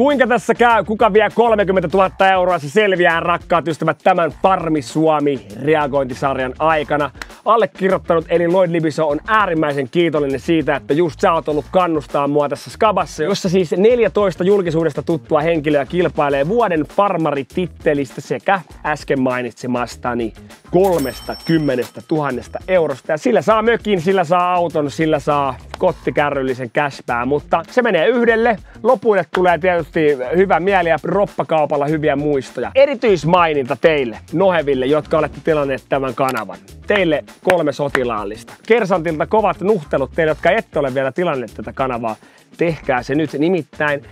Kuinka tässä käy? Kuka vie 30 000 euroa? Se selviää, rakkaat ystävät, tämän Farmi Suomi reagointisarjan aikana. Allekirjoittanut eli Lloyd Libiso on äärimmäisen kiitollinen siitä, että just sä oot ollut kannustaa mua tässä skabassa, jossa siis 14 julkisuudesta tuttua henkilöä kilpailee vuoden farmaritittelistä sekä äsken mainitsemastani 30 000 eurosta. Ja sillä saa mökin, sillä saa auton, sillä saa kottikärryllisen käspää, mutta se menee yhdelle. Lopuille tulee tietysti hyvä mieli ja roppakaupalla hyviä muistoja. Erityismaininta teille, noheville, jotka olette tilanneet tämän kanavan. Teille 3 sotilaallista. Kersantilta kovat nuhtelut teille, jotka ette ole vielä tilanneet tätä kanavaa. Tehkää se nyt. Nimittäin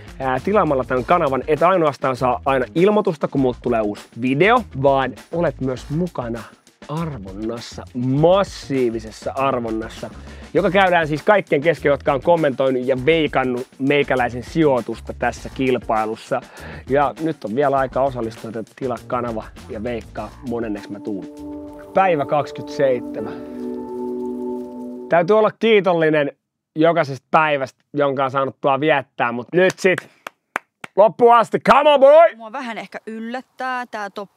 tilaamalla tämän kanavan et ainoastaan saa aina ilmoitusta, kun mulle tulee uusi video, vaan olet myös mukana arvonnassa, massiivisessa arvonnassa, joka käydään siis kaikkien kesken, jotka on kommentoinut ja veikannut meikäläisen sijoitusta tässä kilpailussa. Ja nyt on vielä aika osallistua, että tilaa kanava ja veikkaa monenneksi mä tuun. Päivä 27. Täytyy olla kiitollinen jokaisesta päivästä, jonka on saanut tuo viettää, mutta nyt sit loppuun asti, come on boy! Mua vähän ehkä yllättää tää top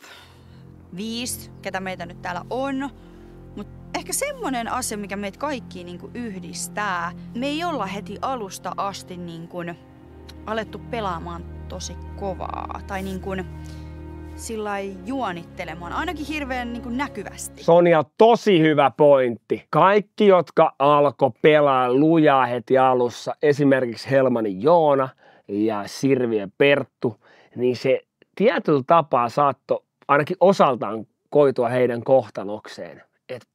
5, ketä meitä nyt täällä on. Mutta ehkä semmonen asia, mikä meitä kaikki niinku yhdistää. Me ei olla heti alusta asti niinku alettu pelaamaan tosi kovaa. Tai niinku sillai juonittelemaan, ainakin hirveän niin kuin näkyvästi. Sonja, tosi hyvä pointti. Kaikki, jotka alkoi pelaa lujaa heti alussa, esimerkiksi Helmanin Joona ja Sirviön Perttu, niin se tietyllä tapaa saattoi ainakin osaltaan koitua heidän kohtalokseen. Et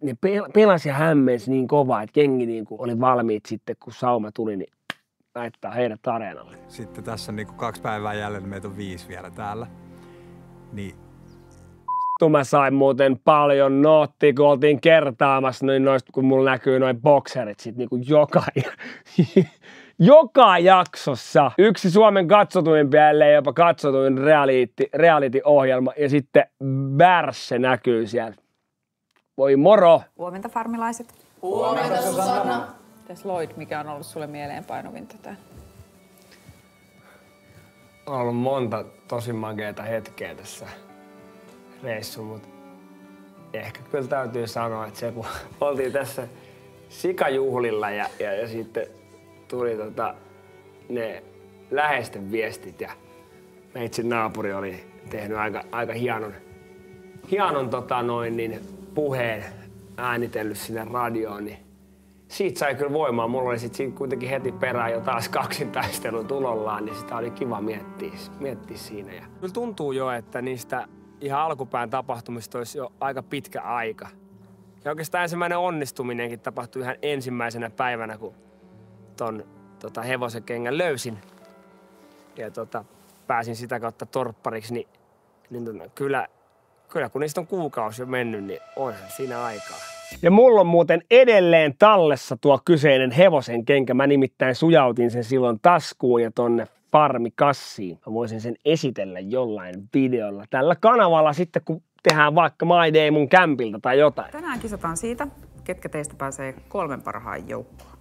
ne pelasi ja hämmensi niin kovaa, että jengi niin kuin oli valmiit sitten, kun sauma tuli, niin laittaa heidät areenalle. Sitten tässä on niin kuin 2 päivää jäljellä, meitä on 5 vielä täällä. Niin. Mä sain muuten paljon noottia, kun oltiin kertaamassa niin noista, kun mulla näkyy noin bokserit sit niinku joka jaksossa. Yksi Suomen katsotuimpia, ellei jopa katsotuin reality-ohjelma ja sitten Bärse näkyy siellä. Voi moro! Huomenta farmilaiset. Huomenta Susanna. Mitäs Lloyd, mikä on ollut sulle mieleenpainuvinta tää? On ollut monta tosi makeata hetkeä tässä reissussa, mutta ehkä kyllä täytyy sanoa, että se kun oltiin tässä sikajuhlilla ja sitten tuli ne läheisten viestit ja meitsin naapuri oli tehnyt aika hienon puheen äänitellyt sinne radioon, niin siitä sai kyllä voimaa. Mulla oli sitten kuitenkin heti perään jo taas kaksintaistelu tulollaan, niin sitä oli kiva miettiä siinä. Ja kyllä tuntuu jo, että niistä ihan alkupään tapahtumista olisi jo aika pitkä aika. Ja oikeastaan ensimmäinen onnistuminenkin tapahtui ihan ensimmäisenä päivänä, kun ton hevosen kengän löysin. Ja pääsin sitä kautta torppariksi, niin kyllä kun niistä on kuukausi jo mennyt, niin onhan siinä aikaa. Ja mulla on muuten edelleen tallessa tuo kyseinen hevosen kenkä. Mä nimittäin sujautin sen silloin taskuun ja tonne farmikassiin. Mä voisin sen esitellä jollain videolla tällä kanavalla sitten, kun tehdään vaikka My Day mun kämpiltä tai jotain. Tänään kisataan siitä, ketkä teistä pääsee 3 parhaan joukkoon.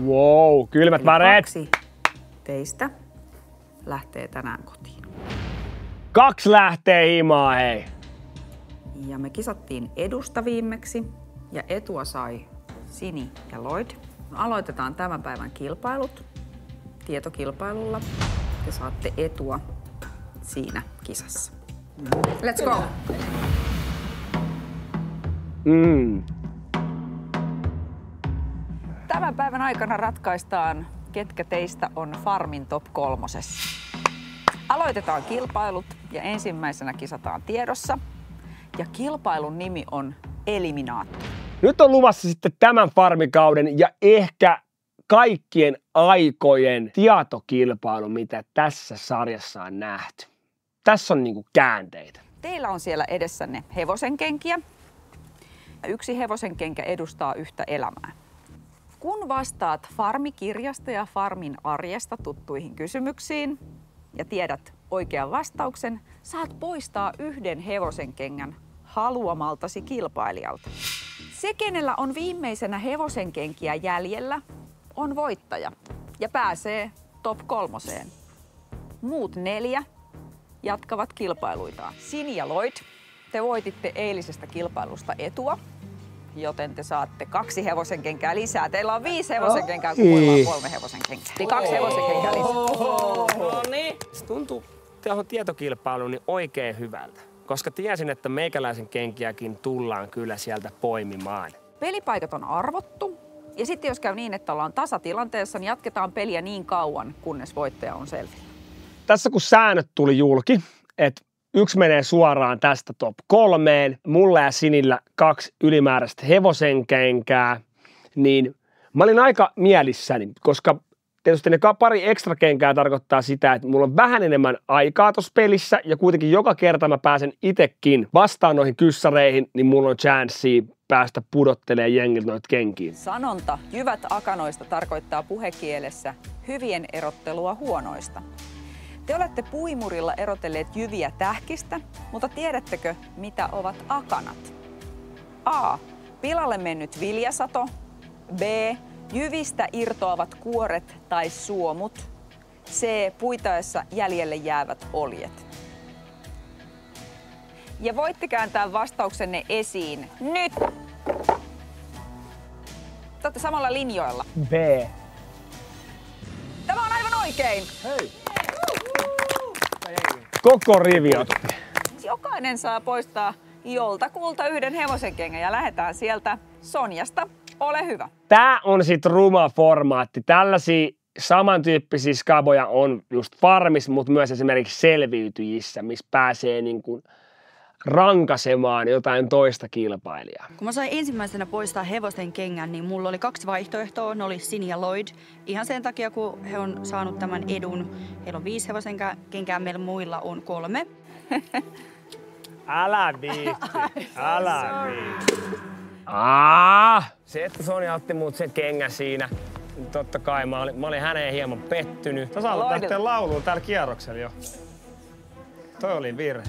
Wow, kylmät väreet! 2 teistä lähtee tänään kotiin. 2 lähtee himaa, hei! Ja me kisattiin edusta viimeksi ja etua sai Sini ja Lloyd. Aloitetaan tämän päivän kilpailut tietokilpailulla. Te saatte etua siinä kisassa. Let's go! Tämän päivän aikana ratkaistaan, ketkä teistä on Farmin top 3. Aloitetaan kilpailut ja ensimmäisenä kisataan tiedossa. Ja kilpailun nimi on Eliminaattori. Nyt on luvassa sitten tämän farmikauden ja ehkä kaikkien aikojen tietokilpailu, mitä tässä sarjassa on nähty. Tässä on niinku käänteitä. Teillä on siellä edessänne hevosenkenkiä. Yksi hevosenkenkä edustaa yhtä elämää. Kun vastaat Farmikirjasta ja Farmin arjesta tuttuihin kysymyksiin ja tiedät oikean vastauksen, saat poistaa yhden hevosenkengän haluamaltasi kilpailijalta. Se, kenellä on viimeisenä hevosenkenkiä jäljellä, on voittaja ja pääsee top 3. Muut 4 jatkavat kilpailuitaan. Sini ja Lloyd, te voititte eilisestä kilpailusta etua, joten te saatte 2 hevosenkenkää lisää. Teillä on 5 hevosenkenkää, kun muilla on 3 hevosenkenkää. Eli 2 hevosenkenkää lisää. No niin. Se tuntuu tuohon tietokilpailuun niin oikein hyvältä, koska tiesin, että meikäläisen kenkiäkin tullaan kyllä sieltä poimimaan. Pelipaikat on arvottu. Ja sitten jos käy niin, että ollaan tasatilanteessa, niin jatketaan peliä niin kauan, kunnes voittaja on selvillä. Tässä kun säännöt tuli julki, että yksi menee suoraan tästä top 3, mulla ja Sinillä 2 ylimääräistä hevosenkenkää, niin mä olin aika mielissäni, koska tietysti ne pari ekstra kenkää tarkoittaa sitä, että mulla on vähän enemmän aikaa tuossa pelissä ja kuitenkin joka kerta mä pääsen itekin vastaan noihin kyssäreihin, niin mulla on chanssia päästä pudottelemaan jengiltä noita kenkiin. Sanonta jyvät akanoista tarkoittaa puhekielessä hyvien erottelua huonoista. Te olette puimurilla erotelleet jyviä tähkistä, mutta tiedättekö, mitä ovat akanat? A. Pilalle mennyt viljasato. B. Jyvistä irtoavat kuoret tai suomut. C. Puitaessa jäljelle jäävät oljet. Ja voitte kääntää vastauksenne esiin nyt! Te olette samalla linjoilla. B. Tämä on aivan oikein! Koko rivi otti. Jokainen saa poistaa joltakulta 1 hevosenkengän ja lähdetään sieltä Sonjasta. Ole hyvä. Tää on sit ruma formaatti. Tällaisia samantyyppisiä skaboja on just farmis, mutta myös esimerkiksi selviytyjissä, missä pääsee niin kuin rankasemaan jotain toista kilpailijaa. Kun mä sain ensimmäisenä poistaa hevosten kengän, niin mulla oli 2 vaihtoehtoa. Ne oli Sini ja Lloyd. Ihan sen takia, kun he on saanut tämän edun. Heillä on 5 hevosen kenkää, meillä muilla on 3. Älä viitti, älä viitti. Se, että Sonja otti mut sen kengän siinä, niin totta kai mä olin häneen hieman pettynyt. Sä saat lähteä lauluun täällä kierroksella jo. Toi oli virhe.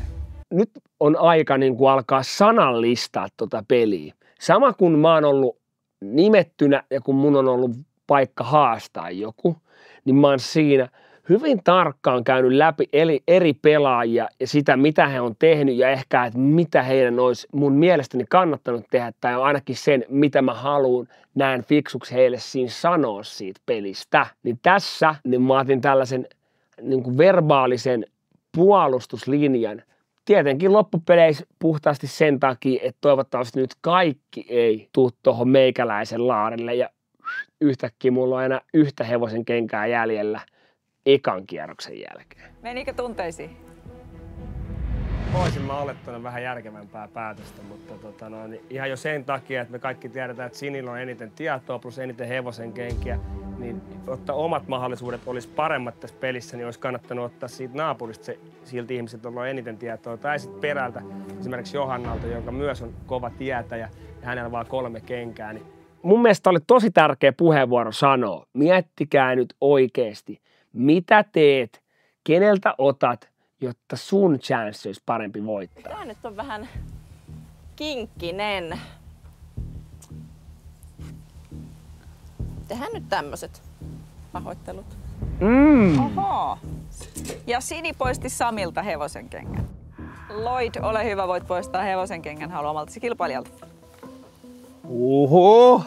Nyt on aika niin kuin alkaa sanallistaa tota peliä. Sama kun mä oon ollut nimettynä ja kun mun on ollut paikka haastaa joku, niin mä oon siinä hyvin tarkkaan käynyt läpi eri pelaajia ja sitä, mitä he on tehnyt ja ehkä, että mitä heidän olisi mun mielestäni kannattanut tehdä tai ainakin sen, mitä mä haluan näin fiksuksi heille siinä sanoa siitä pelistä. Niin tässä niin mä otin tällaisen niin kuin verbaalisen puolustuslinjan. Tietenkin loppupeleissä puhtaasti sen takia, että toivottavasti nyt kaikki ei tuu tuohon meikäläisen laarille ja yhtäkkiä mulla on enää 1 hevosen kenkää jäljellä ekan kierroksen jälkeen. Menikö tunteisiin? Voisin mä olettanut vähän järkevämpää päätöstä, mutta niin ihan jo sen takia, että me kaikki tiedetään, että Sinillä on eniten tietoa plus eniten hevosen kenkiä, niin ottaa omat mahdollisuudet olisi paremmat tässä pelissä, niin olisi kannattanut ottaa siitä naapurista siltä ihmiset, jolla on eniten tietoa, tai sitten perältä esimerkiksi Johannalta, joka myös on kova tietäjä ja hänellä on vaan 3 kenkää. Niin mun mielestä oli tosi tärkeä puheenvuoro sanoa, miettikää nyt oikeasti, mitä teet, keneltä otat, jotta sun chance olisi parempi voittaa. Tää nyt on vähän kinkkinen. Tehdään nyt tämmöset pahoittelut. Oho. Ja Sini poisti Samilta hevosenkengän. Lloyd, ole hyvä, voit poistaa hevosenkengän haluamaltasi kilpailijalta. Oho!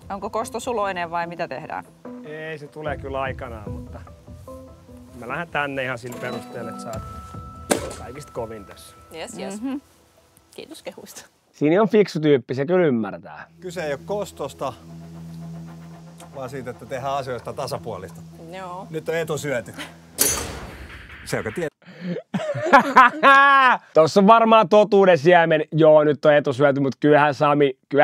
Onko kosto suloinen vai mitä tehdään? Ei, se tulee kyllä aikanaan, mutta mä lähden tänne ihan sillä perusteella, että sä oot kaikista kovin tässä. Yes. Kiitos kehuista. Siinä on fiksu tyyppi, se kyllä ymmärtää. Kyse ei ole kostosta, vaan siitä, että tehdään asioista tasapuolista. Joo. Nyt on etu syöty. Se, joka tietää. Tossa on varmaan totuuden siemen. Joo, nyt on etusyöty, mutta kyllähän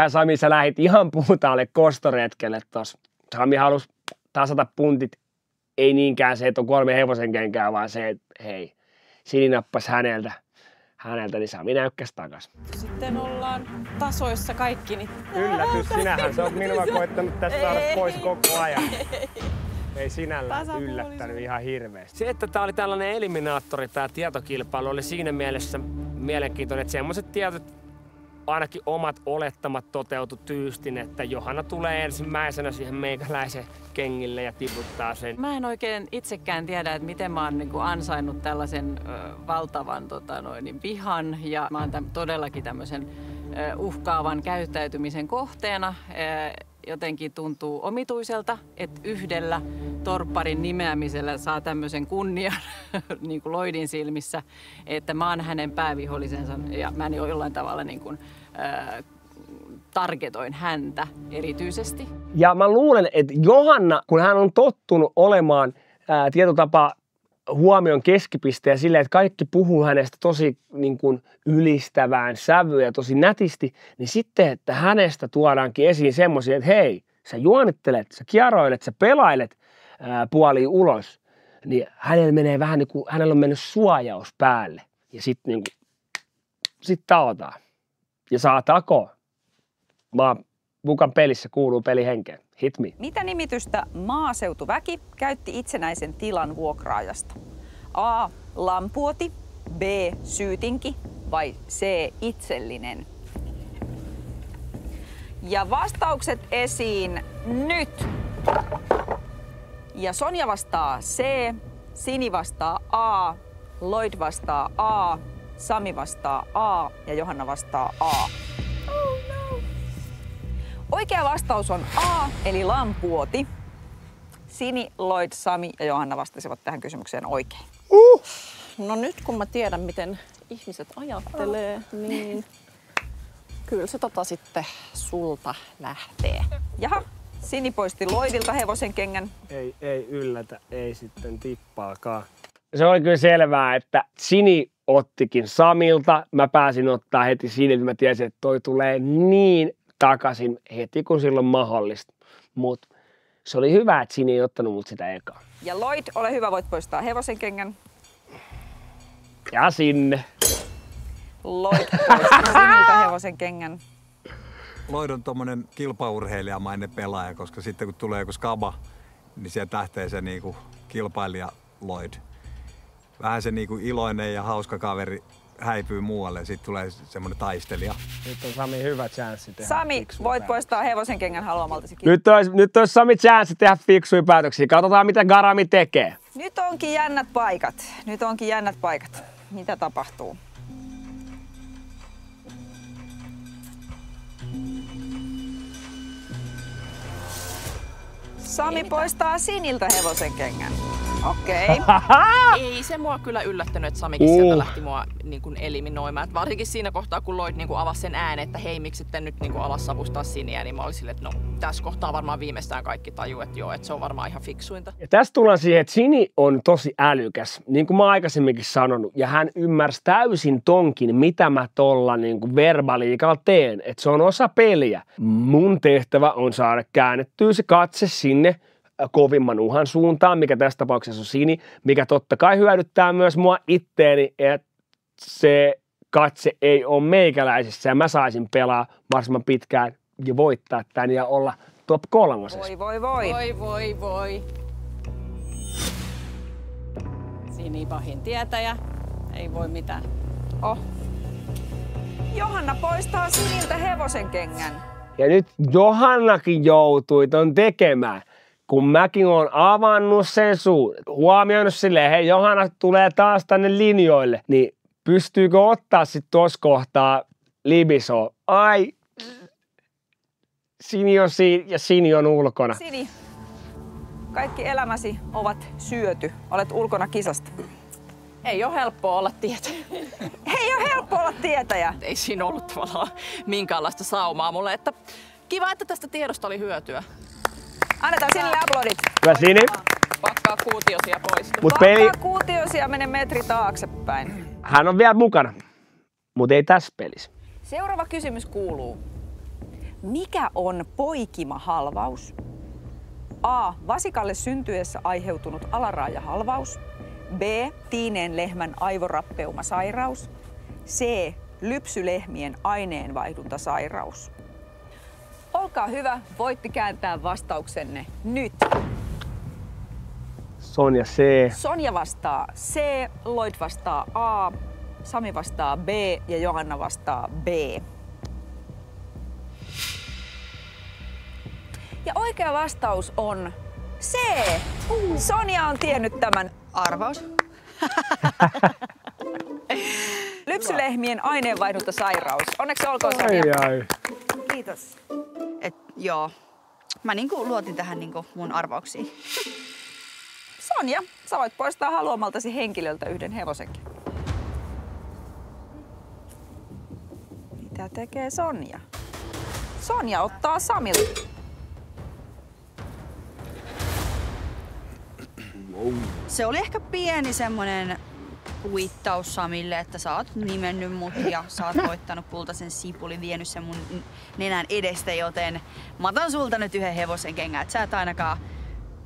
Sami, sä lähit ihan puhtaalle kostoretkelle tossa. Sami halusi tasata puntit. Ei niinkään se, että on 3 hevosenkenkää, vaan se, että hei, Sini nappasi häneltä, niin Sami näykkäsi takas. Sitten ollaan tasoissa kaikki. Niin... Yllätys, sinähän sä oot minua koittanut tästä saada pois koko ajan. Ei sinällään yllättänyt ihan hirveästi. Se, että tää oli tällainen eliminaattori, tää tietokilpailu, oli siinä mielessä mielenkiintoinen, että semmoiset tietot ainakin omat olettamat toteutu tyystin, että Johanna tulee ensimmäisenä siihen meikäläisen kengille ja tiputtaa sen. Mä en oikein itsekään tiedä, että miten mä oon niinku ansainnut tällaisen valtavan vihan ja mä oon todellakin tämmöisen uhkaavan käyttäytymisen kohteena. Jotenkin tuntuu omituiselta, että yhdellä torpparin nimeämisellä saa tämmöisen kunnian niin kuin Lloydin silmissä, että mä oon hänen päävihollisensa ja mä jollain tavalla niin kuin, targetoin häntä erityisesti. Ja mä luulen, että Johanna, kun hän on tottunut olemaan tietotapa huomion keskipiste ja silleen, että kaikki puhuu hänestä tosi niin kuin ylistävään sävyyn ja tosi nätisti, niin sitten, että hänestä tuodaankin esiin semmoisia, että hei, sä juonittelet, sä kieroilet, sä pelailet puoliin ulos, niin hänellä menee vähän niin kuin, hänellä on mennyt suojaus päälle ja sitten niin sit taotaan ja saa takoa. Mukan pelissä kuuluu pelihenkeen. Hit me. Mitä nimitystä maaseutuväki käytti itsenäisen tilan vuokraajasta? A. Lampuoti, B. Syytinki vai C. Itsellinen? Ja vastaukset esiin nyt. Ja Sonja vastaa C, Sini vastaa A, Lloyd vastaa A, Sami vastaa A ja Johanna vastaa A. Oikea vastaus on A, eli lampuoti. Sini, Lloyd, Sami ja Johanna vastasivat tähän kysymykseen oikein. No nyt kun mä tiedän, miten ihmiset ajattelee, niin kyllä se sitten sulta lähtee. Jaha, Sini poisti Lloydilta hevosen kengän. Ei yllätä, ei sitten tippaakaan. Se oli kyllä selvää, että Sini ottikin Samilta. Mä pääsin ottaa heti Siniltä. Mä tiesin, että toi tulee niin takaisin heti, kun silloin mahdollista. Mutta se oli hyvä, että Sini ei ottanut mut sitä ekaa. Ja Lloyd, ole hyvä, voit poistaa hevosen kengän. Ja sinne. Lloyd poisti Siniltä hevosen kengän. Lloyd on tommonen kilpaurheilijamainen pelaaja, koska sitten kun tulee joku skaba, niin sieltä lähtee se niinku kilpailija Lloyd. Vähän se niinku iloinen ja hauska kaveri häipyy muualle ja sitten tulee semmonen taistelija. Nyt on Sami hyvä chanssi tehdä. Sami, voit poistaa hevosen kengän haluamaltasi. Nyt olisi Sami chanssi tehdä fiksuja päätöksiä. Katsotaan, mitä Garami tekee. Nyt onkin jännät paikat. Mitä tapahtuu? Sami poistaa Siniltä hevosen kengän. Okei. Ei se mua kyllä yllättänyt, että Samikin sieltä lähti mua niin kuin eliminoimaan. Et varsinkin siinä kohtaa, kun Lloyd niin kuin avasi sen äänen, että hei, miksi sitten nyt niin kuin alas savustaa Siniä, niin mä olin silleen, että no tässä kohtaa varmaan viimeistään kaikki tajuu, että joo, että se on varmaan ihan fiksuinta. Ja tästä tullaan siihen, että Sini on tosi älykäs, niin kuin mä aikaisemminkin sanonut, ja hän ymmärsi täysin tonkin, mitä mä tolla niin kuin verbaliikalla teen, että se on osa peliä. Mun tehtävä on saada käännettyä se katse sinne kovimman uhan suuntaan, mikä tässä tapauksessa on Sini, mikä totta kai hyödyttää myös mua itteeni, että se katse ei ole meikäläisessä ja mä saisin pelaa mahdollisimman pitkään ja voittaa tän ja olla top 3. Voi. Sini pahin tietäjä, ei voi mitään. Johanna poistaa Siniltä hevosen kengän. Ja nyt Johannakin joutui ton tekemään. Kun mäkin oon avannut sen suun, huomioinut silleen, hei Johanna tulee taas tänne linjoille, niin pystyykö ottaa sit tossa kohtaa Libiso? Ai, Sini on siinä ja Sini on ulkona. Sini, kaikki elämäsi ovat syöty. Olet ulkona kisasta. Ei ole helppoa olla tietäjä. Ei ole helppoa olla tietäjä. Ei siinä ollut tavallaan minkäänlaista saumaa mulle, että kiva, että tästä tiedosta oli hyötyä. Annetaan Sinille aplodit. Hyvä Sini. Pakkaa kuutiosia pois. Pakkaa kuutiosia, mene metri taaksepäin. Hän on vielä mukana, mutta ei tässä pelissä. Seuraava kysymys kuuluu. Mikä on poikimahalvaus? A. Vasikalle syntyessä aiheutunut alaraajahalvaus. B. Tiineen lehmän aivorappeumasairaus. C. Lypsylehmien aineenvaihduntasairaus. Olkaa hyvä, voitte kääntää vastauksenne nyt. Sonja C. Sonja vastaa C, Lloyd vastaa A, Sami vastaa B ja Johanna vastaa B. Ja oikea vastaus on C. Sonja on tiennyt tämän. Arvaus. Lypsylehmien aineenvaihduntasairaus. Onneksi olkoon, Sonja. Ai. Kiitos. Joo. Mä niinku luotin tähän niinku mun arvauksiin. Sonja, sä voit poistaa haluamaltasi henkilöltä yhden hevosenkin. Mitä tekee Sonja? Sonja ottaa Samilta. Se oli ehkä pieni semmonen kuittaus Samille, että sä oot nimennyt mut ja sä oot voittanut kultaisen sipulin, vienyt sen mun nenän edestä, joten mä otan sulta nyt yhden hevosen kengän, että sä et ainakaan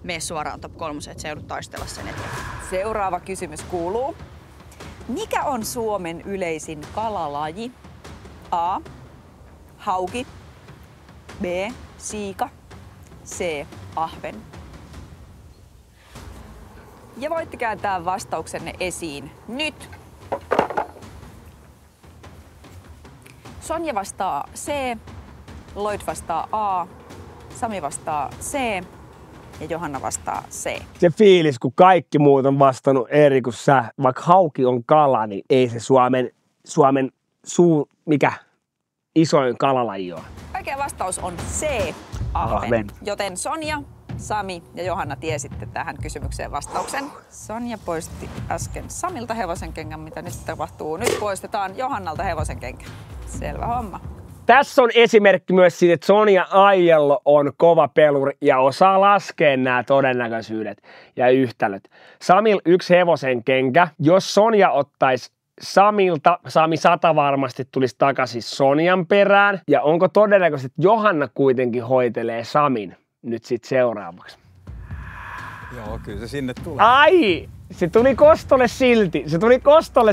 mene suoraan top 3, että sä joudut taistella sen eteen. Seuraava kysymys kuuluu. Mikä on Suomen yleisin kalalaji? A. Hauki. B. Siika. C. Ahven. Ja voitte kääntää vastauksenne esiin nyt. Sonja vastaa C. Lloyd vastaa A. Sami vastaa C. Ja Johanna vastaa C. Se fiilis, kun kaikki muut on vastannut eri kuin sä. Vaikka hauki on kala, niin ei se Suomen isoin kalalaji ole. Oikea vastaus on C. Ahven. Joten Sonja, Sami ja Johanna tiesitte tähän kysymykseen vastauksen. Sonja poisti äsken Samilta hevosenkengän, mitä nyt tapahtuu. Nyt poistetaan Johannalta hevosenkengän. Selvä homma. Tässä on esimerkki myös siitä, että Sonja Aiello on kova peluri ja osaa laskea nämä todennäköisyydet ja yhtälöt. Samil 1 hevosenkenkä. Jos Sonja ottaisi Samilta, Sami 100 varmasti tulisi takaisin Sonjan perään. Ja onko todennäköisesti, että Johanna kuitenkin hoitelee Samin nyt sitten seuraavaksi? Joo, kyllä se sinne tulee. Ai! Se tuli kostolle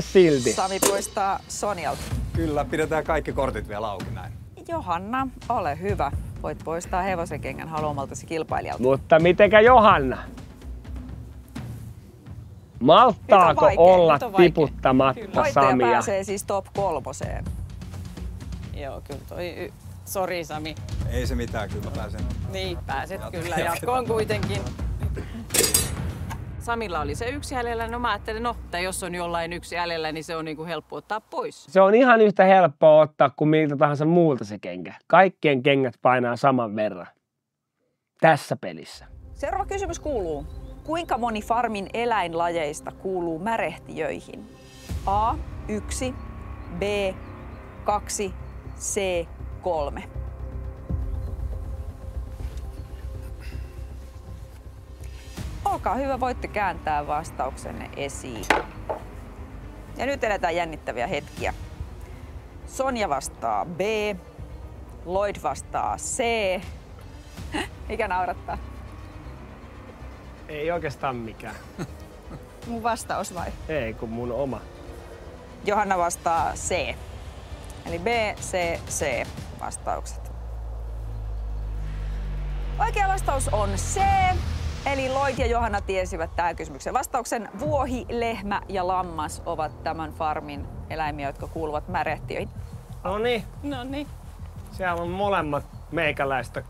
silti. Sami poistaa Sonjalta. Kyllä, pidetään kaikki kortit vielä auki näin. Johanna, ole hyvä. Voit poistaa hevosenkengän haluamaltasi kilpailijalta. Mutta mitenkä Johanna? Maltaako olla tiputtamatta Voittaja Samia? pääsee siis top 3. Joo, kyllä toi... Sori Sami. Ei se mitään, kyllä mä pääsen. Niin, pääset kyllä jatkoon kuitenkin. Samilla oli se 1 jäljellä, no mä ajattelin, tai jos on jollain 1 jäljellä, niin se on niinku helppo ottaa pois. Se on ihan yhtä helppoa ottaa kuin miltä tahansa muulta se kenkä. Kaikkien kengät painaa saman verran. Tässä pelissä. Seuraava kysymys kuuluu. Kuinka moni farmin eläinlajeista kuuluu märehtijöihin? A. 1, B. 2, C. 3. Olkaa hyvä, voitte kääntää vastauksenne esiin. Ja nyt eletään jännittäviä hetkiä. Sonja vastaa B, Lloyd vastaa C. Mikä naurattaa? Ei oikeastaan mikään. Mun vastaus vai? Ei, kun mun oma. Johanna vastaa C. Eli B, C, C vastaukset. Oikea vastaus on C. Eli Lloyd ja Johanna tiesivät tähän kysymykseen vastauksen. Vuohi, lehmä ja lammas ovat tämän farmin eläimiä, jotka kuuluvat märehtiöihin. No niin. Siellä on molemmat meikäläistä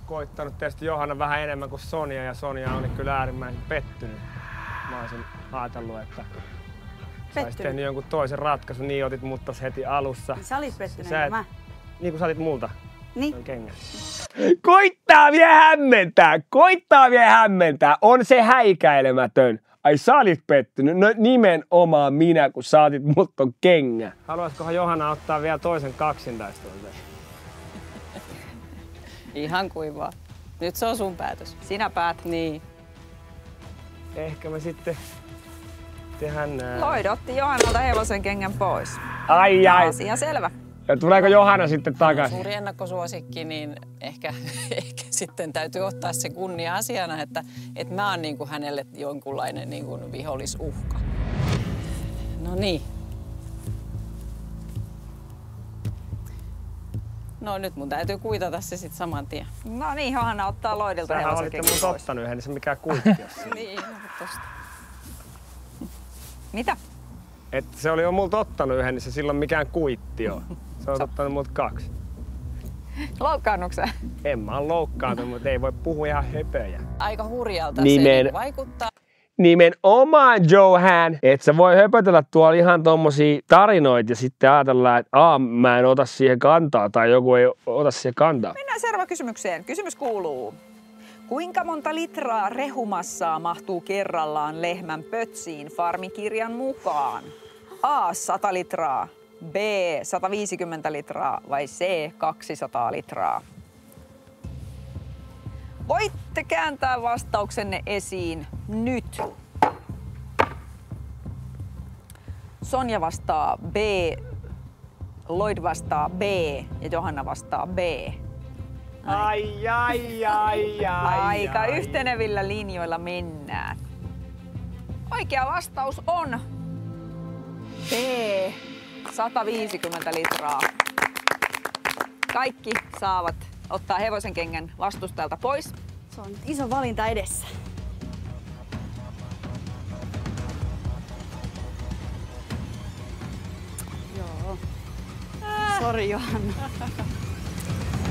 koittanut tietysti Johanna vähän enemmän kuin Sonja, ja Sonja on kyllä äärimmäisen pettynyt. Mä olisin ajatellut, että sä olisit tehnyt jonkun toisen ratkaisun, niin otit mut tossa heti alussa. Sä olit pettynyt, mä. Niin kuin sä olit multa. Niin. Kengän. Koittaa vielä hämmentää. On se häikäilemätön. Ai sä olit pettynyt? No nimenomaan minä, kun sä otit mut ton kengän. Haluaisikohan Johanna ottaa vielä toisen kaksintaistelun? Ihan kuivaa. Nyt se on sun päätös. Sinä päät. Niin. Ehkä me sitten tehdään nää. Lloyd otti Johannalta hevosen kengän pois. Ai. Asia selvä. Ja tuleeko Johanna sitten takaisin? Suuri ennakkosuosikki, niin ehkä sitten täytyy ottaa se kunnia-asiana, että mä oon niin kuin hänelle jonkunlainen niin kuin vihollisuhka. No niin. No nyt mun täytyy kuitata se sitten saman tien. No niin, Johanna ottaa Lloydilta Sähän hevosen olitte kengän mun pois. ottanut yhden, niin se mikään kuitti ole siinä. Niin, tosta. Mitä? Että se oli jo multa ottanut yhden, niin se silloin mikään kuitti on. Se on ottanut multa 2. Loukkaannutko sä? En mä oo loukkaantunut, mutta ei voi puhua ihan höpöjä. Aika hurjalta se niin vaikuttaa. Nimenomaan, Johan, että sä voi höpötellä tuolla ihan tommosia tarinoita ja sitten ajatella, että mä en ota siihen kantaa tai joku ei ota siihen kantaa. Mennään seuraavaan kysymykseen. Kysymys kuuluu. Kuinka monta litraa rehumassaa mahtuu kerrallaan lehmän pötsiin farmikirjan mukaan? A. 100 litraa, B. 150 litraa vai C. 200 litraa? Voitte kääntää vastauksenne esiin nyt. Sonja vastaa B, Lloyd vastaa B ja Johanna vastaa B. Ai. Aika yhtenevillä linjoilla mennään. Oikea vastaus on B. 150 litraa. Kaikki saavat ottaa hevosen kengän vastustajalta pois. Se on iso valinta edessä. Joo. Sori Johanna.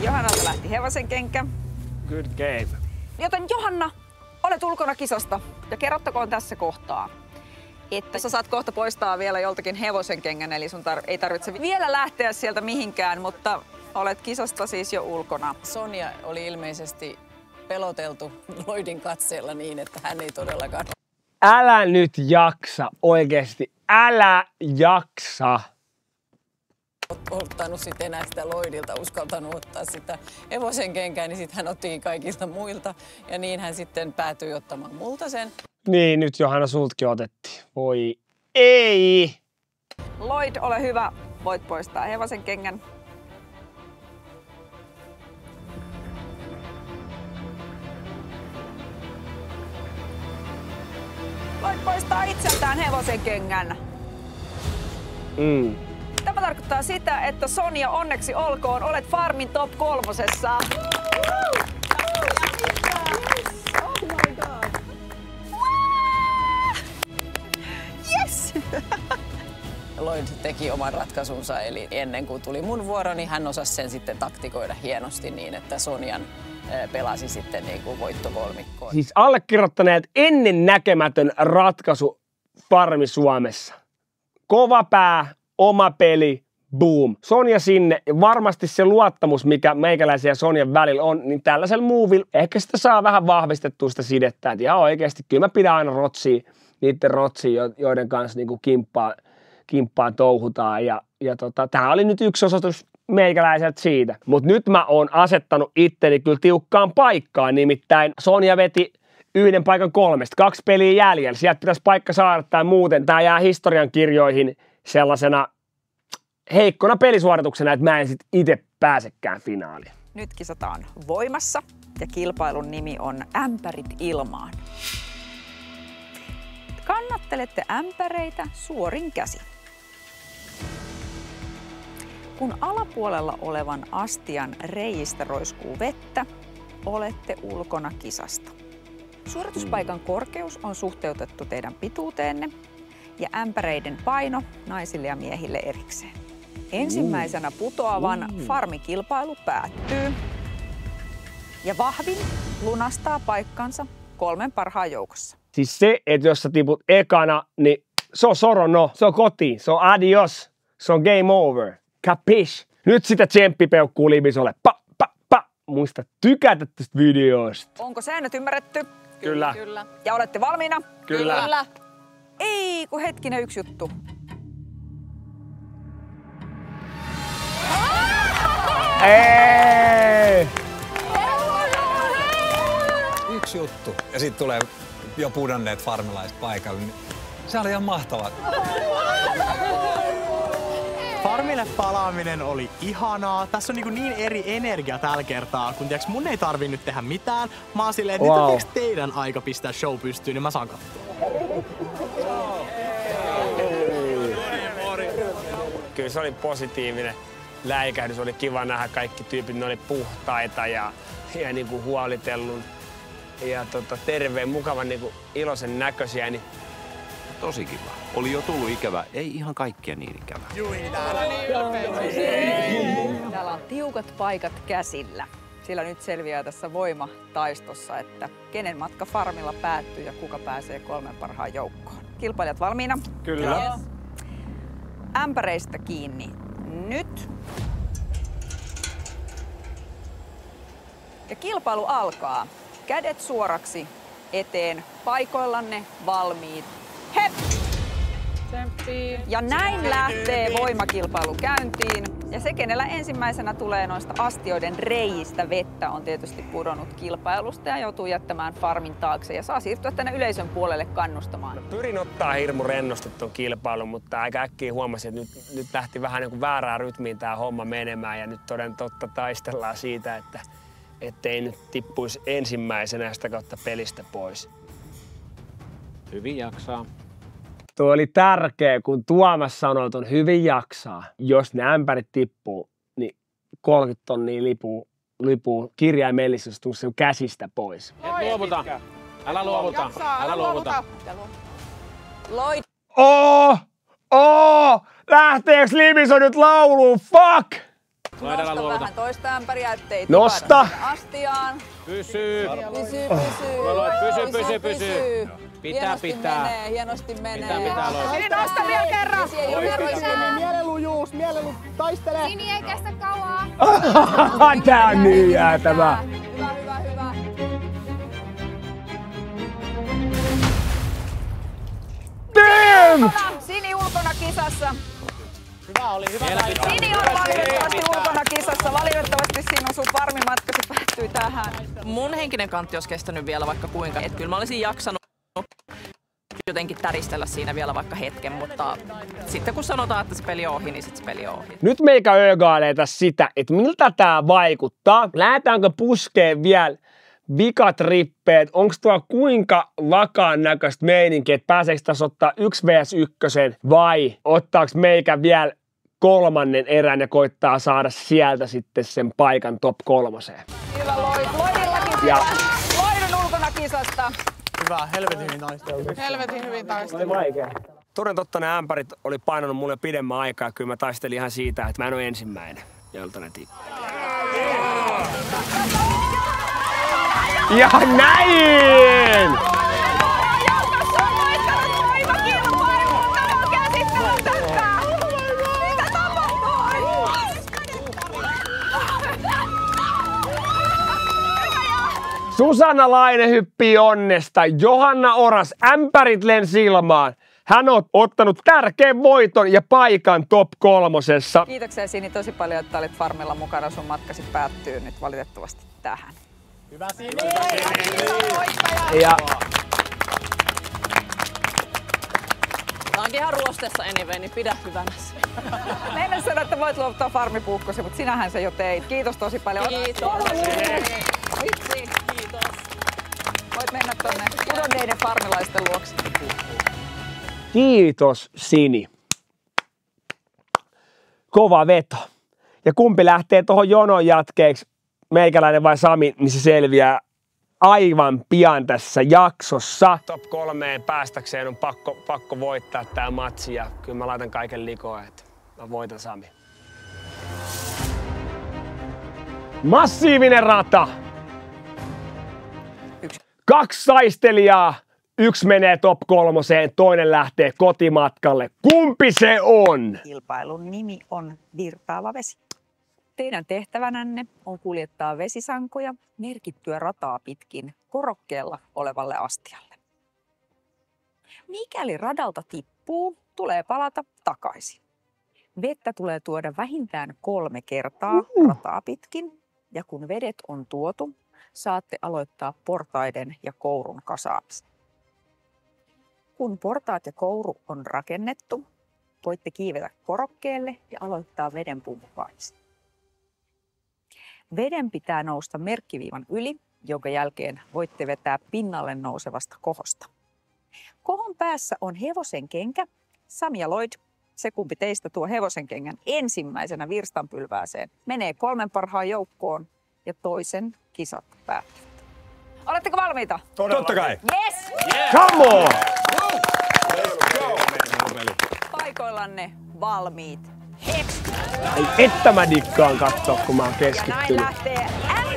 Johannalta lähti hevosen kenkä. Good game. Joten Johanna, olet ulkona kisasta ja kerrottakoon tässä kohtaa, että sä saat kohta poistaa vielä joltakin hevosen kengän, eli sun ei tarvitse vielä lähteä sieltä mihinkään, mutta olet kisasta siis jo ulkona. Sonja oli ilmeisesti peloteltu Lloydin katseella niin, että hän ei todellakaan... Älä nyt jaksa, oikeesti. Älä jaksa. Ottanut sitten enää sitä Lloydilta, uskaltanut ottaa sitä hevosen kenkää, niin sitten hän otti kaikilta muilta. Ja niin hän sitten päätyi ottamaan multa sen. Niin, nyt Johanna sultkin otettiin. Voi ei! Lloyd, ole hyvä. Voit poistaa hevosen kengän. Lloyd poistaa itseltään hevosen kengän. Tämä tarkoittaa sitä, että Sonja, onneksi olkoon, olet Farmin top 3. Yes! Lloyd teki oman ratkaisunsa, eli ennen kuin tuli mun vuoro, niin hän osasi sen sitten taktikoida hienosti niin, että Sonjan pelasi sitten niin kuin voittokolmikkoon. Siis allekirjoittaneet ennen näkemätön ratkaisu Farmi Suomessa. Kova pää, oma peli, boom. Sonja sinne ja varmasti se luottamus, mikä meikäläisen ja Sonjan välillä on, niin tällaisella movilla ehkä sitä saa vähän vahvistettua sitä sidettä. Että ihan oikeasti, kyllä mä pidän aina niiden rotsia, joiden kanssa niin kuin kimppaa touhutaan. Ja tämä oli nyt yksi osoitus meikäläiseltä siitä. Mutta nyt mä oon asettanut itteni kyllä tiukkaan paikkaan, nimittäin Sonja veti 1 paikan 3, 2 peliä jäljellä. Sieltä pitäisi paikka saada tai muuten. Tää jää historian kirjoihin sellaisena heikkona pelisuorituksena, että mä en sit itse pääsekään finaaliin. Nyt kisataan voimassa ja kilpailun nimi on Ämpärit ilmaan. Kannattelette ämpäreitä suorin käsin. Kun alapuolella olevan astian reiistä roiskuu vettä, olette ulkona kisasta. Suorituspaikan korkeus on suhteutettu teidän pituuteenne ja ämpäreiden paino naisille ja miehille erikseen. Ensimmäisenä putoavan farmikilpailu päättyy ja vahvin lunastaa paikkansa 3 parhaan joukossa. Siis se, että jos sä tiput ekana, niin se on sorono, se on kotiin, se on adios, se on game over. Capish? Nyt sitä tsemppipeukkuu Libisolle. Muista tykätä tästä videosta. Onko säännöt ymmärretty? Kyllä. Kyllä. Ja olette valmiina? Kyllä. Kyllä. Ei, kun hetkinen, yksi juttu. Ei! Yksi juttu. Ja sitten tulee jo pudonneet farmilaiset paikalle. Niin se oli ihan mahtavaa. Farmille palaaminen oli ihanaa. Tässä on niin eri energia tällä kertaa, kun tiiäks, mun ei tarvii nyt tehdä mitään. Mä oon silleen, että nyt on teidän aika pistää show pystyyn, niin mä saan katsoa. Kyllä se oli positiivinen läikähdys. Oli kiva nähdä kaikki tyypit, ne oli puhtaita ja niin kuin huolitellun ja terveen, mukavan niin kuin iloisen näköisiä. Niin Tosi kiva. Oli jo tullut ikävä, ei ihan kaikkia niin ikävä. Täällä on tiukat paikat käsillä. Sillä nyt selviää tässä voimataistossa, että kenen matka farmilla päättyy ja kuka pääsee 3 parhaan joukkoon. Kilpailijat valmiina? Kyllä. Yes. Ämpäreistä kiinni. Nyt. Ja kilpailu alkaa. Kädet suoraksi eteen, paikoillanne valmiit. Hep! Ja näin lähtee voimakilpailu käyntiin. Ja se, kenellä ensimmäisenä tulee noista astioiden reiistä vettä, on tietysti pudonnut kilpailusta ja joutuu jättämään farmin taakse ja saa siirtyä tänne yleisön puolelle kannustamaan. Pyrin ottaa hirmu rennosti ton kilpailun, mutta aika äkkiä huomasin, että nyt lähti vähän niin kuin väärään rytmiin tää homma menemään ja nyt toden totta taistellaan siitä, ettei nyt tippuisi ensimmäisenä ja sitä kautta pelistä pois. Hyvin jaksaa. Tuo oli tärkeä, kun Tuomas sanoi, että on hyvin jaksaa. Jos ne ämpärit tippuu, niin 30 tonnia lipuu kirjaimellisesti sun käsistä pois. Et luovuta. Älä luovuta. Älä luovuta. Lloyd. Lähteeks Libiso nyt lauluun? Fuck! Nosta vähän toista ämpäriä, ettei nosta! Astiaan. Pysy. Pysy. Hienosti menee, hienosti menee. Pitää Lloyd. Sini, nosta vielä kerran! Mielelujus, taistele! Sini ei kestä kauaa. Tää on niin jäätävä. Hyvä. Damn! Sini ulkona kisassa. Hyvä. Sini on valitettavasti ulkona kisassa. Valitettavasti sinun sun farmimatkasi päättyi tähän. Mun henkinen kantti olisi kestänyt vielä vaikka kuinka. Et kyllä mä olisin jaksanut jotenkin täristellä siinä vielä vaikka hetken, mutta sitten kun sanotaan, että se peli on ohi, niin sitten se peli on ohi. Nyt meikä öögailee tässä sitä, että miltä tää vaikuttaa. Lähdetäänkö puskeen vielä vikat rippeet? Onko tuo kuinka vakaan näköistä meininkiä, että pääseekö tässä ottaa 1 vs 1 vai ottaako meikä vielä 3. erän ja koittaa saada sieltä sitten sen paikan top 3. Hyvä Lloyd. Lloydillakin siellä. Lloyd on ulkona kisasta. Hyvä, helvetin hyvin taisteltu. Helvetin hyvin taisteltu. Toden totta ne ämpärit oli painanut mulle pidemmän aikaa ja kyllä mä taistelin ihan siitä, että mä en ole ensimmäinen, jolta ne tippuu. Ja näin! Susanna Laine hyppii onnesta. Johanna Oras, ämpärit lensi ilmaan. Hän on ottanut tärkeän voiton ja paikan top 3. Kiitoksia Sini tosi paljon, että olit farmilla mukana. Sun matkasi päättyy nyt valitettavasti tähän. Hyvä Sini! Ja Tää onkin ihan ruostessa anyway, niin pidä hyvänä se. Meidän sanoa, että voit luovuttaa farmipuukkosi, mutta sinähän se jo teit. Kiitos tosi paljon. Kiitos. Vitsi. Kiitos. Voit mennä tonne pudonneiden farmilaisten luokse. kiitos Sini. Kova veto. Ja kumpi lähtee tuohon jonon jatkeeksi, meikäläinen vai Sami, niin se selviää aivan pian tässä jaksossa. Top 3 päästäkseen on pakko voittaa tää matsi ja kyllä mä laitan kaiken likoon, että mä voitan Sami. Massiivinen rata! 2 taistelijaa, 1 menee top 3, toinen lähtee kotimatkalle. Kumpi se on? Kilpailun nimi on Virtaava vesi. Teidän tehtävänänne on kuljettaa vesisankoja merkittyä rataa pitkin korokkeella olevalle astialle. Mikäli radalta tippuu, tulee palata takaisin. Vettä tulee tuoda vähintään 3 kertaa rataa pitkin, ja kun vedet on tuotu, saatte aloittaa portaiden ja kourun kasaamisen. Kun portaat ja kouru on rakennettu, voitte kiivetä korokkeelle ja aloittaa veden pumppaamisen. Veden pitää nousta merkkiviivan yli, jonka jälkeen voitte vetää pinnalle nousevasta kohosta. Kohon päässä on hevosen kenkä. Sami ja Lloyd, se kumpi teistä tuo hevosen kengän ensimmäisenä virstanpylvääseen, menee 3 parhaan joukkoon ja toisen kisat päättyvät. Oletteko valmiita? Totta kai. Yes! Come on! paikoillanne valmiit. Ei, että mä dikkaan kattoo, kun mä oon Ja näin keskittynyt. lähtee.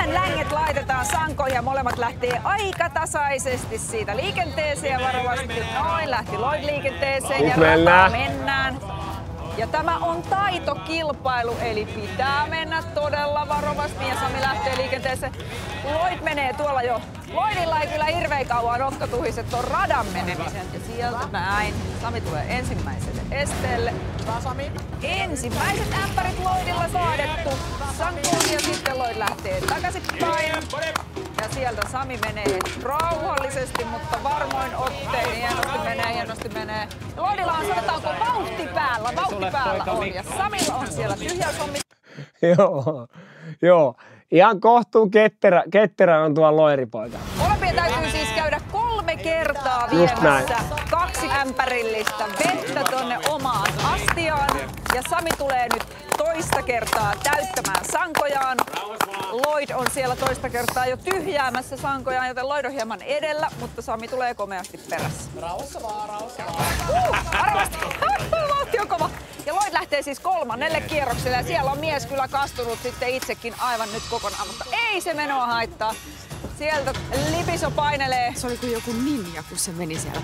M-länget laitetaan sankoon ja molemmat lähtee aika tasaisesti siitä liikenteeseen ja varovasti. Noin lähti Lloyd liikenteeseen Nyt ja mennään. mennään. Ja tämä on taitokilpailu, eli pitää mennä todella varovasti ja Sami lähtee liikenteeseen. Lloyd menee tuolla jo. Lloydilla ei kyllä hirveän kauan nokkatuhiset ton radan menemisen. Ja sieltä näin. Sami tulee ensimmäiselle esteelle. Ensimmäiset ämpärit Lloydilla saadettu sankoon ja sitten Lloyd lähtee takaisinpäin. Ja sieltä Sami menee rauhallisesti, mutta varmoin ottein. Hienosti menee. Lloydilla on sanotaanko vauhti päällä on. Ja Samilla on siellä tyhjä sommi. Joo. Ihan kohtuu ketterä on tuo loiripoika. Molempien täytyy siis käydä 3 kertaa Just näin. viemässä 2 ämpärillistä vettä tonne omaan astiaan. Ja Sami tulee nyt toista kertaa täyttämään sankojaan. Lloyd on siellä toista kertaa jo tyhjäämässä sankojaan, joten Lloyd on hieman edellä, mutta Sami tulee komeasti perässä. Rauhassa vaan. Varovasti. Vauhti on kova. Ja Lloyd lähtee siis 3. kierrokselle ja siellä on mies kyllä kastunut sitten itsekin aivan nyt kokonaan, mutta ei se menoa haittaa. Sieltä Libiso painelee. Se oli kuin joku ninja, kun se meni siellä.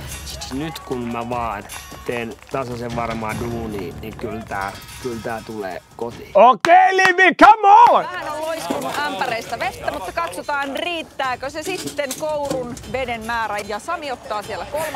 Nyt kun mä vaan teen tasaisen varmaa duunia, niin kyllä tää tulee kotiin. Okei, Libi, come on! Vähän on loiskunut ämpäreistä vettä, mutta katsotaan riittääkö se sitten kourun veden määrä. Ja Sami ottaa siellä 3.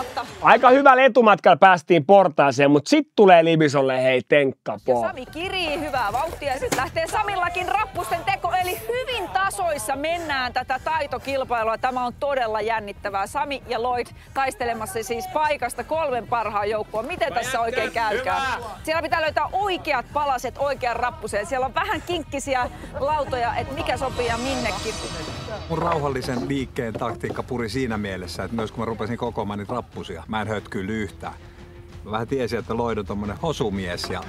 Aika hyvällä etumatkalla päästiin portaaseen, mutta sit tulee Libisolle hei tenkka Ja po. Sami kirii hyvää vauhtia ja sitten lähtee Samillakin rappusten teko. Eli hyvin tasoissa mennään tätä taitokilpailua. Tämä on todella jännittävää. Sami ja Lloyd taistelemassa siis paikasta 3 parhaan joukkoon. Miten tässä oikein käykään? Siellä pitää löytää oikeat palaset oikean rappuseen. Siellä on vähän kinkkisiä lautoja, että mikä sopii ja minnekin. Mun rauhallisen liikkeen taktiikka puri siinä mielessä, että myös kun mä rupesin kokoamaan niitä rappusia, mä en hötkyily yhtään. Mä vähän tiesin, että Lloyd on tommonen hosumies ja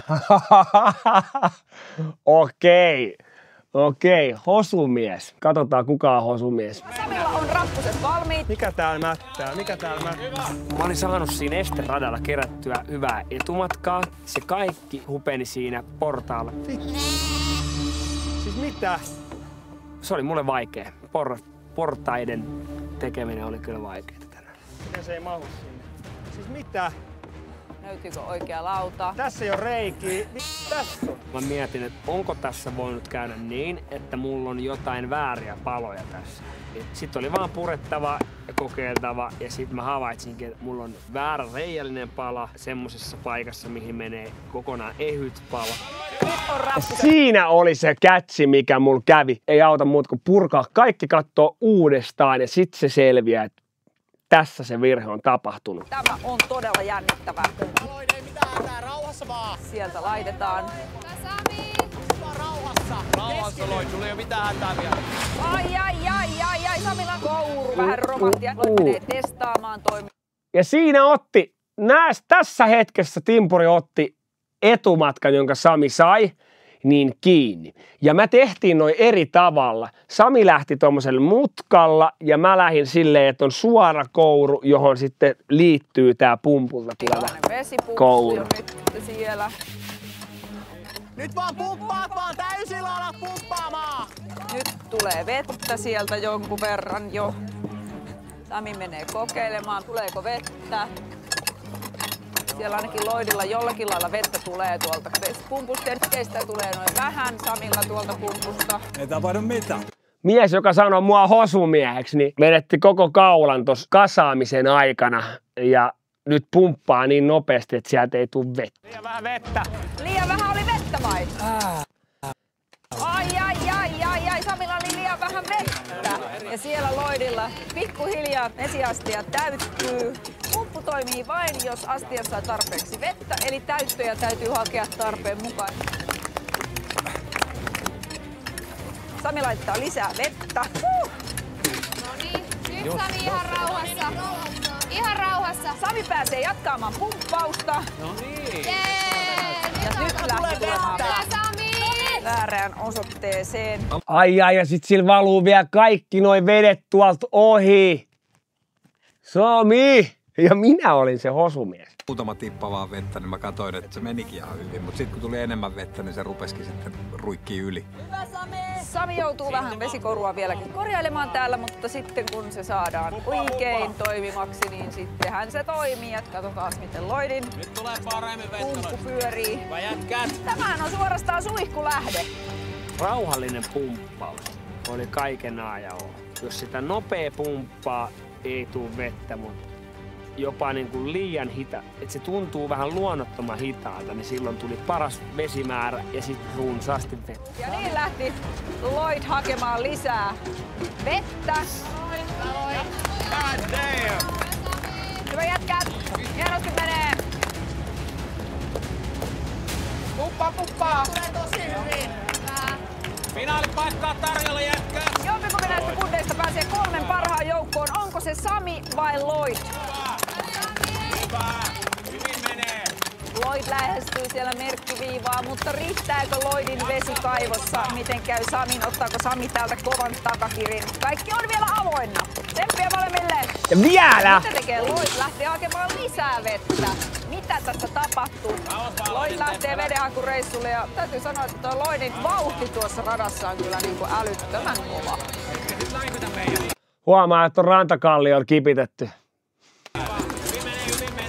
Okei, hosumies. Katsotaan kuka on hosumies. Samilla on rappuset valmiit. Mikä täällä mättää? Mä olin saanut siinä esteradalla kerättyä hyvää etumatkaa. Se kaikki hupeni siinä portaalla. Siis mitä? Se oli mulle vaikea. Portaiden tekeminen oli kyllä vaikeaa tänään. Miten se ei mahu sinne? Siis mitä? Löytyykö oikea lauta? Tässä ei ole reikiä. Tässä on. Mä mietin, että onko tässä voinut käydä niin, että mulla on jotain vääriä paloja tässä. Sitten oli vaan purettava ja kokeiltava ja sitten mä havaitsinkin, että mulla on väärä reiällinen pala semmosessa paikassa, mihin menee kokonaan ehyt pala. Siinä oli se kätsi, mikä mulla kävi. Ei auta muuta kuin purkaa kaikki kattoo uudestaan ja sitten se selviää, että tässä se virhe on tapahtunut. Tämä on todella jännittävää. Lloyd, ei mitään hätää, rauhassa vaan. Sieltä laitetaan. Rauhassa Lloyd, sulla ei ole mitään hätää vielä. Ai, Samilla kouru vähän romahti ja Lloyd menee testaamaan toimia. Ja siinä tässä hetkessä Timpuri otti etumatkan, jonka Sami sai, niin kiinni. Ja mä tehtiin noin eri tavalla. Sami lähti tommoselle mutkalla ja mä lähdin silleen, että on suora kouru, johon sitten liittyy tää pumpulta tuleva kouru. Jo nyt siellä. Nyt vaan pumppaat vaan, täysillä alat pumppaamaan. Nyt tulee vettä sieltä jonkun verran jo. Sami menee kokeilemaan, tuleeko vettä. Siellä ainakin Lloydilla jollakin lailla vettä tulee tuolta pumpusta. Teistä tulee noin vähän, Samilla tuolta pumpusta. ei tapahdu mitään. Mies, joka sanoi mua hosumieheksi, niin menetti koko kaulan tuossa kasaamisen aikana ja nyt pumppaa niin nopeasti, että sieltä ei tule vettä. Liian vähän vettä. Liian vähän oli vettä vai? Ai, Samilla oli liian vähän vettä. Ja siellä Lloydilla pikkuhiljaa vesiastia täyttyy. Pumppu toimii vain, jos astiassa on tarpeeksi vettä, eli täyttöjä täytyy hakea tarpeen mukaan. Sami laittaa lisää vettä. No niin, nyt Sami ihan rauhassa. Ihan rauhassa. Sami pääsee jatkamaan pumppausta. No niin. Jee, Ja nyt lähti tulemaan Sami! väärään osoitteeseen. Ai, ja sit sillä valuu vielä kaikki noi vedet tuolta ohi. Sami! Ja minä olin se hosumies. Muutama tippa vaan vettä, niin mä katsoin, että se menikin ihan hyvin. Mutta sitten kun tuli enemmän vettä, niin se rupesikin sitten ruikkii yli. Hyvä Sami! Sami joutuu vähän vesikorua vieläkin korjailemaan täällä, mutta sitten kun se saadaan oikein toimivaksi, niin sittenhän se toimii. Et katsotaan miten Lloydin pumppu pyörii. Tämähän on suorastaan suihkulähde. Rauhallinen pumppaus oli kaiken A ja O. Jos sitä nopea pumppaa, ei tule vettä, mutta jopa niin kuin liian että se tuntuu vähän luonnottoman hitaalta, niin silloin tuli paras vesimäärä ja sitten runsaasti vettä. Ja niin lähti Lloyd hakemaan lisää vettä. God damn! Hyvä jätkät! Hienosti menee! Puppaa! Tulee tosi hyvin! Finaalipaikkaa tarjolla jätkät! Jompiko näistä kundeista pääsee 3 parhaan joukkoon? Onko se Sami vai Lloyd? Hyvä! Hyvin menee! Lloyd lähestyy siellä merkkiviivaa, mutta riittääkö Lloydin vesikaivossa? Miten käy Samin? Ottaako Sami täältä kovan takakirin? Kaikki on vielä avoinna. Tsemppiä molemmille! Ja vielä! Mitä tekee Lloyd? Lähtee hakemaan lisää vettä. Mitä tässä tapahtuu? Lloyd lähtee vedenhakureissulle ja täytyy sanoa, että tuo Lloydin vauhti tuossa radassa on kyllä niin kuin älyttömän kova. Huomaa, että on rantakalliolla kipitetty.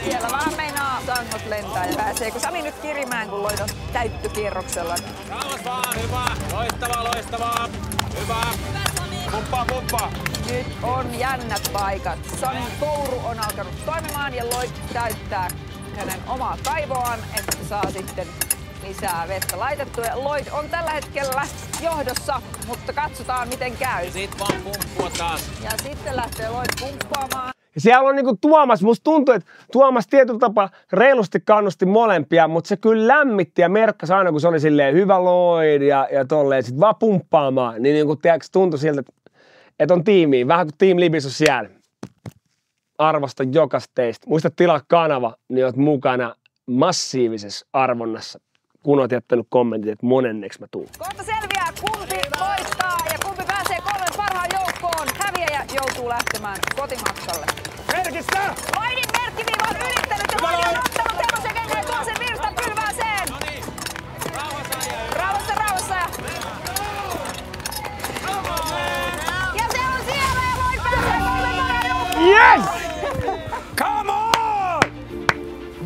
Siellä vaan meinaa sangot lentää ja pääseekö Sami nyt kirimään, kun Lloyd on täyttökierroksella? Rauhas vaan, hyvä! Loistavaa! Hyvä! Pumppa! Nyt on jännät paikat. Samin kouru on alkanut toimimaan ja Lloyd täyttää hänen omaa kaivoaan, että saa sitten lisää vettä laitettua. Lloyd on tällä hetkellä johdossa, mutta katsotaan miten käy. Sit vaan pumppua taas. Ja sitten lähtee Lloyd pumppaamaan. Ja siellä on niinku Tuomas, musta tuntuu, että Tuomas tietyllä tapaa reilusti kannusti molempia, mutta se kyllä lämmitti ja merkkasi aina, kun se oli silleen hyvä Lloyd ja tolleen, sit vaan pumppaamaan. Niin niinku tiedätkö, tuntui siltä, että on tiimiä, vähän kuin Team Libis on siellä. Arvostan jokaista teistä. Muista tilaa kanava, niin oot mukana massiivisessa arvonnassa, kun oot jättänyt kommentit, että monenneksi mä tuun. Kohta selviää, kumpi voittaa ja kumpi pääsee 3 parhaan joukkoon. Häviäjä joutuu lähtemään kotimatkalle. Merkistä! Lloydin merkkiviiva on ylittänyt ja Lloyd on ottanut hevosen kengän ja tuo sen virstan pylvääseen. Rauhassa. Ja se on siellä ja Lloyd pääsee 3 parhaan joukkoon. Yes! Come on!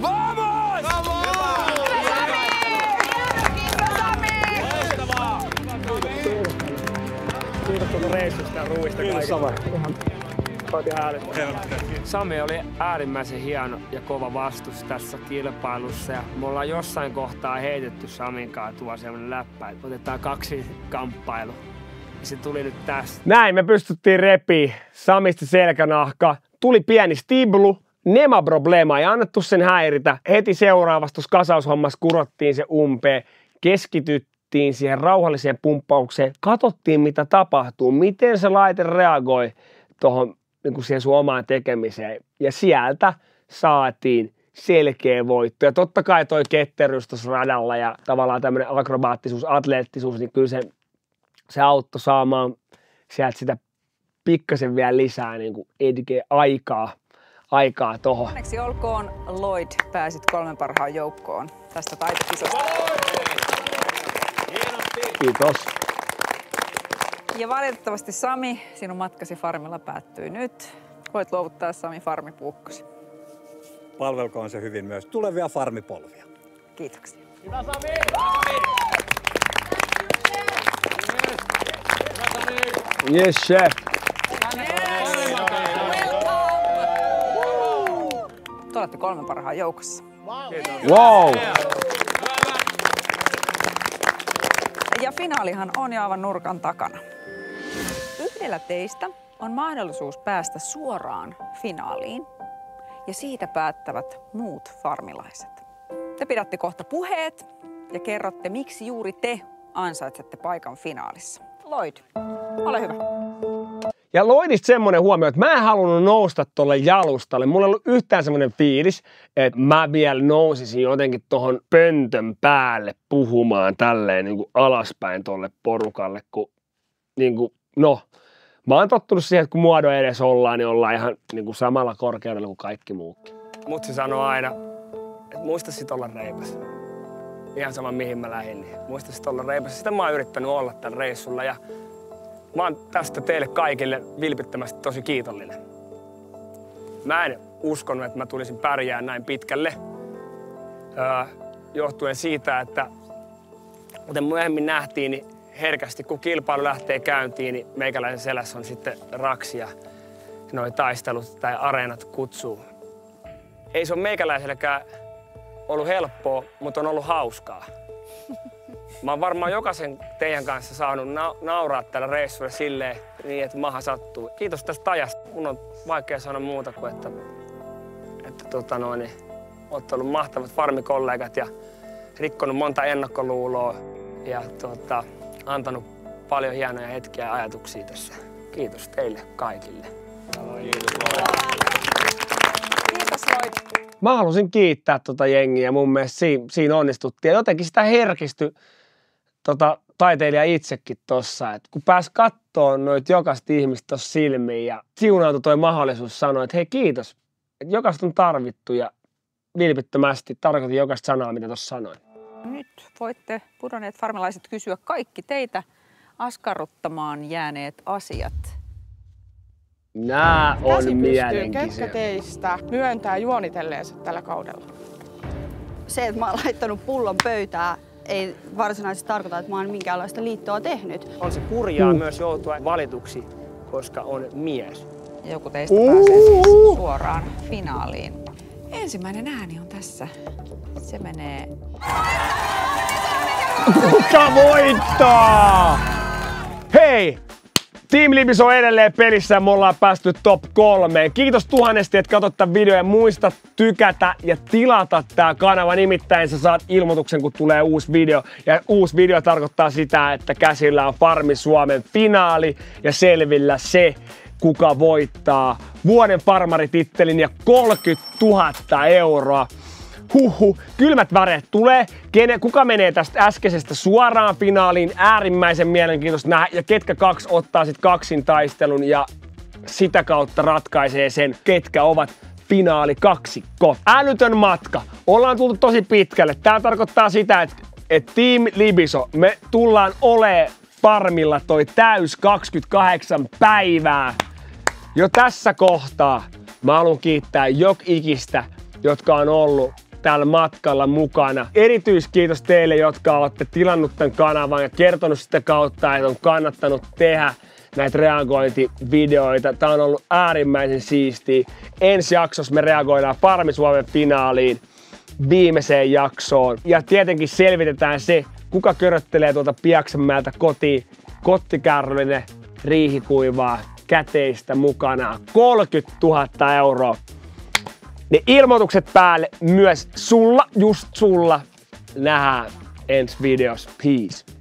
Vamos! Kiitos tuota reissusta ja ruuista kaikille. Sami oli äärimmäisen hieno ja kova vastus tässä kilpailussa ja me ollaan jossain kohtaa heitetty Samin kanssa tuo semmonen läppä, että otetaan 2 kamppailu. Ja se tuli nyt tästä. Näin me pystyttiin repiä Samista selkänahka. Tuli pieni stiblu, nema problema, ei annettu sen häiritä. Heti seuraavassa tuossa kasaushommassa kurottiin se umpeen, keskityttiin siihen rauhalliseen pumppaukseen, katsottiin mitä tapahtuu, miten se laite reagoi tuohon niin siihen sun omaan tekemiseen. Ja sieltä saatiin selkeä voitto. Ja totta kai toi ketteryys tuossa radalla ja tavallaan tämmöinen akrobaattisuus, atleettisuus, niin kyllä se auttoi saamaan sieltä sitä pikkasen vielä lisää niin kuin aikaa tohon. Onneksi olkoon Lloyd, pääsit 3 parhaan joukkoon tästä taitokisasta. Kiitos. Ja valitettavasti Sami, sinun matkasi farmilla päättyy nyt. Voit luovuttaa Sami farmipuukkosi. Palvelkoon se hyvin myös tulevia farmipolvia. Kiitoksia. Hyvä Sami! Yes, chef. Te olette 3 parhaan joukossa. Wow! Ja finaalihan on jo aivan nurkan takana. Yhdellä teistä on mahdollisuus päästä suoraan finaaliin ja siitä päättävät muut farmilaiset. Te pidätte kohta puheet ja kerrotte, miksi juuri te ansaitsette paikan finaalissa. Lloyd, ole hyvä. Ja Lloydista semmonen huomio, että mä en halunnut nousta tolle jalustalle. Mulla ei ollut yhtään semmonen fiilis, että mä vielä nousisin jotenkin tohon pöntön päälle puhumaan tälleen niin kuin alaspäin tolle porukalle, kun niin kuin, no, Mä oon tottunut siihen, että kun muodon edes ollaan, niin ollaan ihan niin kuin samalla korkeudella kuin kaikki muukin. Mutsi sanoo aina, että muista sit olla reipas. Ihan sama mihin mä lähdin, niin muista sit olla reipas. Sitä mä oon yrittänyt olla tällä reissulla ja mä oon tästä teille kaikille vilpittömästi tosi kiitollinen. Mä en uskonut, että mä tulisin pärjää näin pitkälle. Johtuen siitä, että kuten myöhemmin nähtiin, niin herkästi kun kilpailu lähtee käyntiin, niin meikäläisen selässä on sitten raksi ja noi taistelut tai areenat kutsuu. Ei se ole meikäläiselläkään ollut helppoa, mutta on ollut hauskaa. Mä oon varmaan jokaisen teidän kanssa saanut nauraa tällä reissulla silleen niin, että maha sattuu. Kiitos tästä ajasta. Mun on vaikea sanoa muuta kuin, että ootte ollut mahtavat farmikollegat ja rikkonut monta ennakkoluuloa ja antanut paljon hienoja hetkiä ja ajatuksia tässä. Kiitos teille kaikille. Kiitos Lloyd. Mä halusin kiittää jengiä, mun mielestä siinä onnistuttiin. Ja jotenkin sitä herkistyi taiteilija itsekin tossa, että kun pääsi kattoon noita jokaista ihmistä tossa silmiin ja siunautui toi mahdollisuus sanoa, että hei kiitos, että jokaista on tarvittu ja vilpittömästi tarkoitin jokaista sanaa, mitä tuossa sanoin. Nyt voitte pudonneet farmilaiset kysyä kaikki teitä askarruttamaan jääneet asiat. Nää on mielenkiintoisia. Ketkä teistä myöntää juonitelleensa tällä kaudella? Se, että mä oon laittanut pullon pöytää, ei varsinaisesti tarkoita, että mä oon minkäänlaista liittoa tehnyt. On se kurjaa myös joutua valituksi, koska on mies. Joku teistä pääsee siis suoraan finaaliin. Ensimmäinen ääni on tässä. Se menee... Kuka voittaa? Hei! Team Libis on edelleen pelissä ja me ollaan päästy top 3. Kiitos tuhannesti, että katsot tämän videon ja muista tykätä ja tilata tää kanava. Nimittäin sä saat ilmoituksen, kun tulee uusi video. Ja uusi video tarkoittaa sitä, että käsillä on Farmi Suomen finaali ja selvillä se, kuka voittaa vuoden farmaritittelin ja 30 000 euroa. Kylmät väreet tulee. Kuka menee tästä äskeisestä suoraan finaaliin? Äärimmäisen mielenkiintoista nähdä. Ja ketkä kaksi ottaa sitten kaksintaistelun ja sitä kautta ratkaisee sen, ketkä ovat finaalikaksikko. Älytön matka. Ollaan tultu tosi pitkälle. Tää tarkoittaa sitä, että Team Libiso, me tullaan olee farmilla toi täys 28 päivää. Jo tässä kohtaa mä haluan kiittää ikistä, jotka on ollut tällä matkalla mukana. Erityiskiitos teille, jotka olette tilannut tämän kanavan ja kertonut sitä kautta, että on kannattanut tehdä näitä reagointivideoita. Tää on ollut äärimmäisen siistiä. Ensi jaksossa me reagoidaan Farmi Suomen finaaliin viimeiseen jaksoon. Ja tietenkin selvitetään se, kuka köröttelee tuolta Piaksenmäeltä kotiin kottikärryllinen riihikuivaa käteistä mukana. 30 000 euroa. Ne ilmoitukset päälle myös sulla, just sulla. Nähdään ensi videossa. Peace.